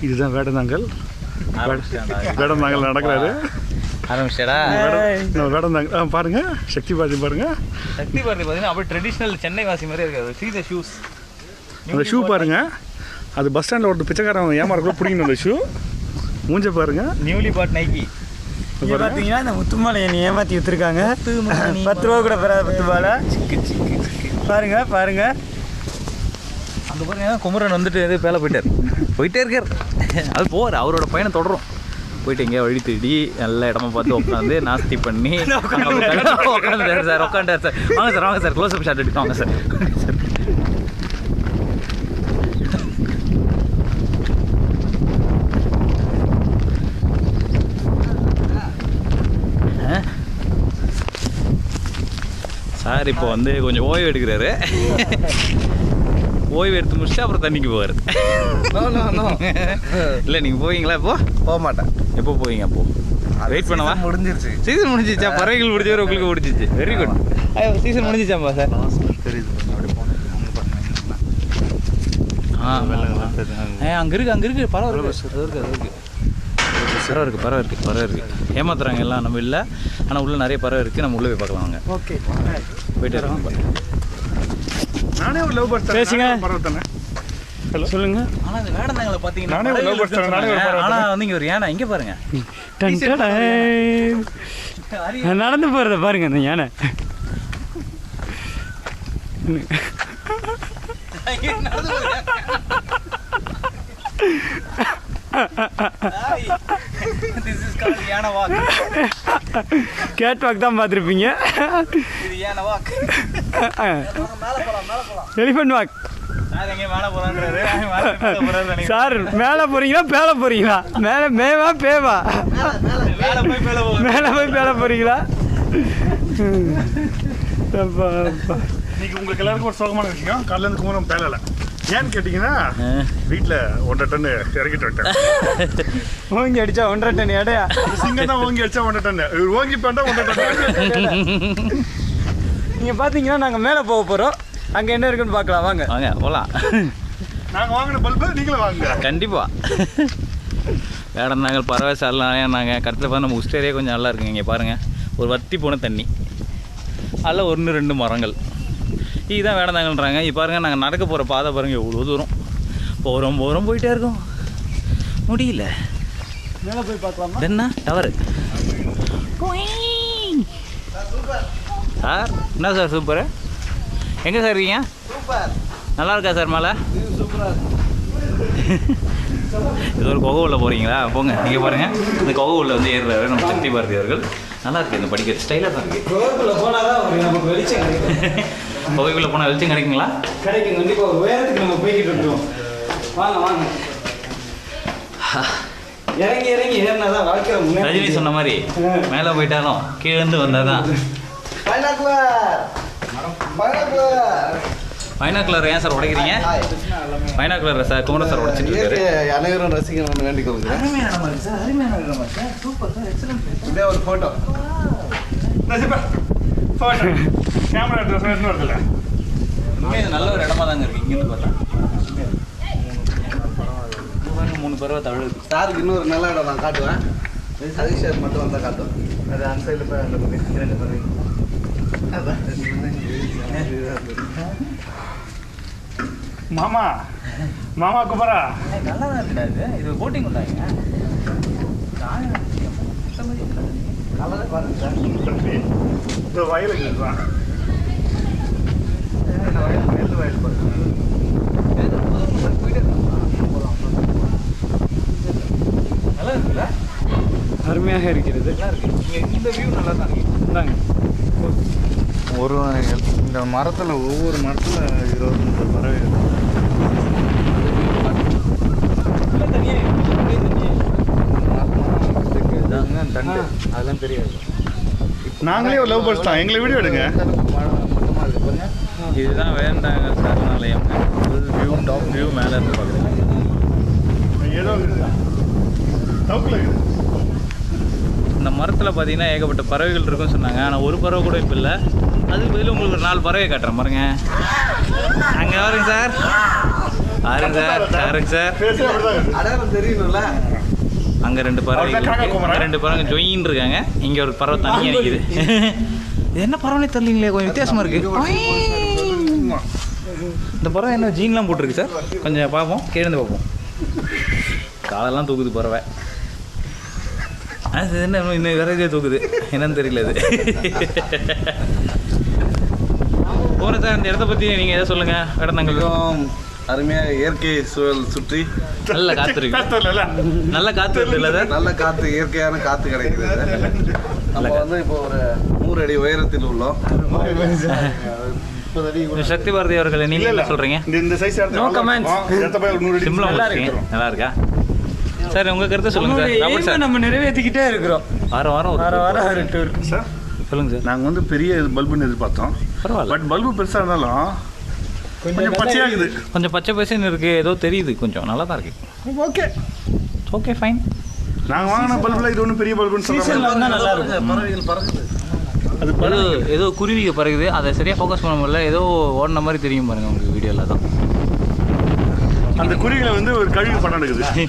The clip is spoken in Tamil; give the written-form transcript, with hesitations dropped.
இதுதான் வேடந்தாங்கல். வேடந்தாங்கல் நடக்கிறாரு. வேடந்தாங்கல் பாருங்க. சக்தி பாரதி பாருங்க. சக்தி பாரதி பார்த்தீங்கன்னா அப்படியே ட்ரெடிஷ்னல் சென்னை வாசி மாதிரி இருக்காது. சீ த ஷூஸ். அந்த ஷூ பாருங்க. அது பஸ் ஸ்டாண்டில் ஒரு பிச்சைக்காரன் ஏமாறக்குள்ள பிடிக்கணும். அந்த ஷூ மூஞ்ச பாருங்க. நியூலி பாட் நைக்கி. பார்த்தீங்கன்னா இந்த முத்துமாலை என்னை ஏமாற்றி விற்றுருக்காங்க. 10 ரூபா கூட பெறாத 10 ரூபால. பாருங்க பாருங்க. அந்த பாருங்க குமரன் வந்துட்டு எது பேல போயிட்டே இருக்கார். அது போவார். அவரோட பயணம் தொடரும். போயிட்டு எங்கேயா வழி தேடி நல்ல இடமா பார்த்து உட்காந்து நாஸ்தி பண்ணி உட்காந்துட்டார் சார். உட்காண்டார் சார். வாங்க சார் வாங்க சார். க்ளோஸ் அப் ஷாட் எடுத்து வாங்க சார். சார் இப்போ வந்து கொஞ்சம் ஓய்வு எடுக்கிறாரு. ஓய்வு எடுத்து முடிச்சுட்டு அப்புறம் தண்ணிக்கு போவார். இல்லை நீங்கள் போவீங்களா? இப்போ போக மாட்டேன். எப்போ போவீங்க? அப்போ வெயிட் பண்ணவா? முடிஞ்சிருச்சு. சீசன் முடிஞ்சிச்சா? பறவைகள் முடிச்சவரை உங்களுக்கு முடிஞ்சிச்சு. Very good. சீசன் முடிஞ்சிச்சாம்பா சார்? அங்கே இருக்குது பறவை இருக்குது. பறவை இருக்குது. ஏமாத்துறாங்க எல்லாம் நம்ம இல்லை. ஆனால் உள்ளே நிறைய பறவை இருக்குது. நம்ம உள்ளே போய் பார்க்கலாம். வாங்க. ஓகே போயிட்டு இருக்கோம். நானே ஒரு லவ் பர்ஸ் பேசுங்க. பரவத்தானே. ஹலோ சொல்லுங்க. ஆனால் அந்த வேடந்தாங்களை பார்த்தீங்கன்னா நானே ஒரு லவ் பர்ஸ். ஆனால் வந்து இங்கே ஒரு யானை இங்கே பாருங்க. நடந்து போகிறத பாருங்க அந்த யானை. கேட் வாக் தான் பார்த்துருப்பீங்க. Elephant walk. சார் மேலே போறீங்களா பேல போறீங்களா? மேலே மேவா பேவா? மேலே போய் பேல போறீங்களா? இன்னைக்கு உங்களுக்கு எல்லாருக்கும் ஒரு சோகமான விஷயம். காலையிலேருந்து குமரம் பேலலை. ஏன்னு கேட்டிங்கன்னா வீட்டில் 1.5 டன் இறக்கிட்டு விட்டேன். ஓங்கி அடிச்சா 1.5 டன் எடையா? சிங்கம் தான் ஓங்கி அடிச்சா 1.5 டன். ஓங்கி பேண்டா 1.5 டன். நீங்கள் பார்த்தீங்கன்னா நாங்கள் மேலே போக போகிறோம். அங்கே என்ன இருக்குன்னு பார்க்கலாம். வாங்க வாங்க போகலாம். நாங்கள் வாங்கின பல்பு நீங்களும் வாங்க. கண்டிப்பாக. வேடந்தாங்கல் பறவை சாலாம். நாங்கள் கருத்தில் பார்த்து நம்ம உஸ்டேரியா கொஞ்சம் நல்லா இருக்குங்க. இங்கே பாருங்கள். ஒரு வத்தி போன தண்ணி. அதில் 1-2 மரங்கள். இதுதான் வேடந்தாங்கல்ன்றாங்க. இப்போ பாருங்கள் நாங்கள் நடக்க போகிற பாதை பாருங்கள் எவ்வளோ தூரம். போகிறோம் போயிட்டே இருக்கோம். முடியல. மேலே போய் பார்க்கலாமா? என்ன டவரு சார்? என்ன சார் சூப்பரு? எங்கே சார் இருக்கீங்க? நல்லா இருக்கா சார் மேலே? இது ஒரு கொகை உள்ள போகிறீங்களா? போங்க. நீங்கள் பாருங்கள் இந்த கொகை உள்ள வந்து ஏறுறாரு நம்ம சக்தி பாரதி அவர்கள். நல்லா இருக்குது. இந்த படிக்கிற ஸ்டைலாக தான் இருக்குது. ரோடுக்குள்ளே போனால் தான் நமக்கு வெளிச்சம் கிடைக்கும். கொகைக்குள்ளே போனால் வெளிச்சம் கிடைக்குங்களா? கிடைக்கும் கண்டிப்பாக. ஒரு உயரத்துக்கு நம்ம போய்கிட்டு இருக்கோம். வாங்க இறங்கி ஏறினா தான் வாழ்க்கையில் முன்னே. ரஜினி சொன்ன மாதிரி மேலே போயிட்டாலும் கீழேருந்து வந்தால் தான். பைனாக்குலர் ஏன் சார் உடைக்கிறீங்க? பைனாக்குலர் சார் குமரன் சார் உடைச்சிட்டு இருக்காரு. அனைவரும் ரசிக்கணும்னு வேண்டிக் கொள்கிறேன். இதே ஒரு ஃபோட்டோ. கேமரா ட்ரெஸ் வருதுல்ல. இது நல்ல ஒரு இடமா தாங்க இருக்குது. இங்கேருந்து பார்த்தா 3 பறவை தழுவுது. சாருக்கு இன்னொரு நல்ல இடம் நான் காட்டுவேன். அதிஷர் மட்டும் வந்தால் காட்டுவேன். அது அந்த சைடில் போய் அந்த மாமா குமரா நல்லா தான் இருக்காது. இது போட்டிங் உண்டாங்க. இந்த வயலுக்கு தான் நெல் வயல் பாருங்க. நல்லா இருக்குல்ல? அருமையாக இருக்கிறது. நல்லா இருக்கு. நீங்கள் இந்த வியூ நல்லா தான் இருக்கு. இந்தாங்க. ஒரு இந்த மரத்தில் ஒவ்வொரு மரத்தில் 20-30 பறவை இருக்கு. தண்டு அதெல்லாம் தெரியாது. நாங்களே ஒரு லவ் பர்ஸ் தான். எங்களை வீடியோ எடுங்க. இதுதான் வேண்டாங்க சரணாலயம். ஃபுல் வியூ டாப் வியூ மேலே இருந்து பார்க்குறேன். ஏதோ இந்த மரத்தில் பார்த்தீங்கன்னா ஏகப்பட்ட பறவைகள் இருக்குன்னு சொன்னாங்க. ஆனால் ஒரு பறவை கூட இப்போ இல்லை. அதுக்கு பதில் உங்களுக்கு ஒரு 4 பறவை காட்டுறேன் பாருங்க. அங்கே பாருங்க சார். பாருங்க சார் பேசவே அப்படிதான் இருக்கு. அடையாளம் தெரியணும்ல. அங்கே 2 பறவை அவர்தான் காக்கா குமரன். அங்கே 2 பறவை ஜொயின்னு இருக்காங்க. இங்கே ஒரு பறவை தனியாக நிற்கிது. இது என்ன பறவைனே தெரியலீங்களே, கொஞ்சம் வித்தியாசமாக இருக்குது. இந்த பறவை என்ன ஜீன்லாம் போட்டிருக்கு சார்? கொஞ்சம் பார்ப்போம், கீழே பார்ப்போம். காலெல்லாம் தூக்குது பறவை. அது என்ன இன்னும் வேற இதே தூக்குது, என்னன்னு தெரியல அது. போகிறேன் சார், இந்த இடத்த பற்றி நீங்கள் எதாவது சொல்லுங்கள். வேடந்தாங்கல் மிகவும் அருமையாக இயற்கை சூழல் சுற்றி நல்ல காற்று இருக்கு. காத்தல நல்ல காற்று இருக்கு இல்லை சார்? நல்ல காற்று, இயற்கையான காற்று கிடைக்குது. நம்ம வந்து இப்போ ஒரு 100 அடி உயரத்தில் உள்ளோம். 30 அடி கூட. சக்தி பாரதி அவர்கள் நீங்கள் என்ன சொல்கிறீங்க? இந்த சைஸ் No comments. சிம்பிளாக முடிச்சிங்க, நல்லா இருக்கா சார்? உங்கள் கருத்தை சொல்லுங்கள் சார். ராபர்ட் சார், நம்ம நிறைவேற்றிக்கிட்டே இருக்கிறோம். வாரம் வாரம் ஒரு டூர். சார் சொல்லுங்கள் சார். நாங்கள் வந்து பெரிய பல்புன்னு எதிர்பார்த்தோம். பரவாயில்ல, பட் பல்பு பெருசாக இருந்தாலும் கொஞ்சம் பச்சையாகுது. கொஞ்சம் பச்சை பசன்னு இருக்குது, ஏதோ தெரியுது, கொஞ்சம் நல்லா தான் இருக்குது. Okay okay fine. நாங்கள் வாங்கின பல்புல இது ஒன்றும் பெரிய பல்புன்னு சீசன்ல சொல்லுவாங்க. வந்தா நல்லா இருக்கும். பறவைகள் பறக்குது. அது ஏதோ ஏதோ குருவிக்கு பறகுது, அதை சரியாக ஃபோக்கஸ் பண்ண முடியல. ஏதோ ஓடின மாதிரி தெரியும் பாருங்க உங்களுக்கு வீடியோவில் தான். அந்த குருவிகளை வந்து ஒரு கழுவி படம் எடுக்குது.